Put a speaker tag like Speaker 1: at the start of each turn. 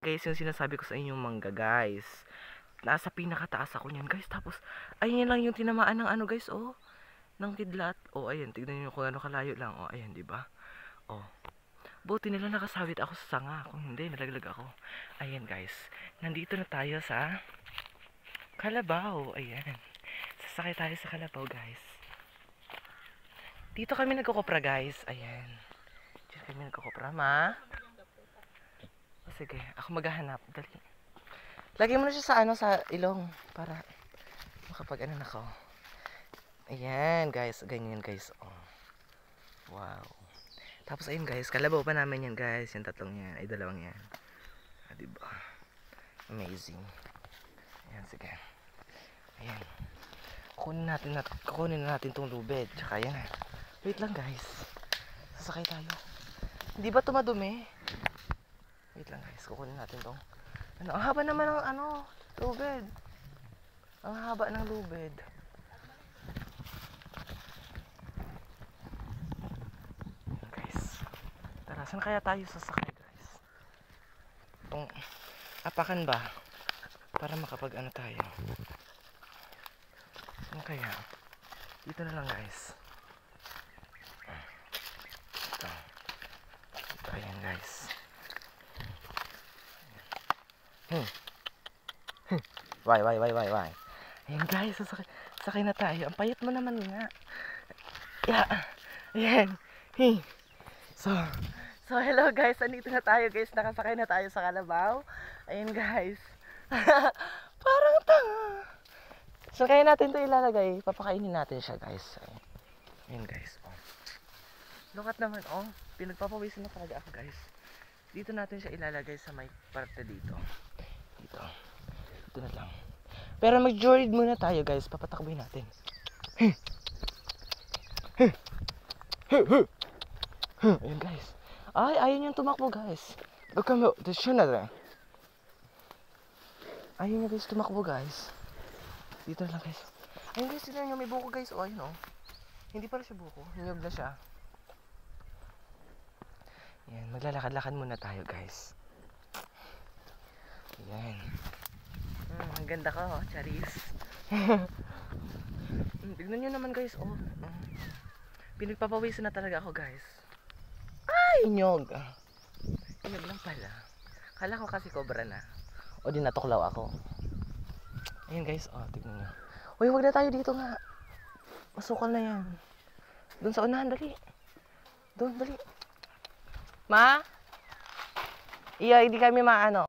Speaker 1: guys, yung sinasabi ko sa inyong mangga, guys. Nasa pinakataas ako niyan, guys. Tapos, ayun lang yung tinamaan ng ano, guys, oh. Ng kidlat. Oh, ayan. Tignan niyo kung ano kalayo lang. Oh, ayan, di ba? Oh. Buti nila nakasabit ako sa sanga. Kung hindi, nalaglag ako. Ayan, guys. Nandito na tayo sa Kalabaw. Ayan. Sasakay tayo sa Kalabaw, guys. Dito kami nagkukopra, guys. Ayan. Dito kami nagkukopra, ma. O, sige. Ako maghahanap. Dali. Lagay mo na siya sa ano, sa ilong. Para makapag ano na ko. Ayan, guys. Ganyan, guys. Oh. Wow. Tapos, ayun, guys. Kalabaw pa namin yan, guys. Yung tatlong yan. Ay, dalawang yan. Ah, diba? Amazing. Ayan, sige. Ayan. Kunin na natin tong lubid. Tsaka, ayan. Wait lang, guys. Sasakay tayo. Hindi ba tumadumi? Wait lang, guys. Kukunin natin tong ano, ang haba naman ng ano, lubid. Ang haba ng lubid. Ayan, guys. Tara, saan kaya tayo sasakay, guys? Itong apakan ba? Para makapag ano tayo. Saan kaya? Dito na lang, guys. Ito. Ito, ayan, guys. Why? Ayan, guys, sakay na tayo. Ang payat mo naman nga. Yeah. Ayan. Hey. So hello, guys. Andito na tayo, guys. Nakasakay na tayo sa Kalabaw. Ayan, guys. Parang tanga. So kaya natin ito ilalagay. Papakainin natin siya, guys. Ayan, guys. Oh. Lukat naman, oh. Pinagpapawisin na talaga ako, guys. Dito natin siya ilalagay sa may parte dito. Dito na lang. Pero mag-joyride muna tayo, guys. Papatakboy natin. Ayun, guys. Ay, ayun yung tumakbo, guys. Ayun yung guys, tumakbo, guys. Dito na lang, guys. Ayun, guys, sila yung may buko, guys. O, ayun, oh. Hindi pala siya buko. Niyog na siya. Yan, maglalakad-lakad muna tayo, guys. Yan. Ang ganda ko, oh, charis. Tignan nyo naman, guys, oh. Pinagpapawisan na talaga ako, guys. Ay, nyog. Nyog lang pala. Kala ko kasi cobra na. O di natuklaw ako. Ayun, guys, oh, tignan nyo. Uy, huwag na tayo dito nga. Masukal na yan. Doon sa unahan, dali. Doon, dali. Ma? Iya, hindi kami maano.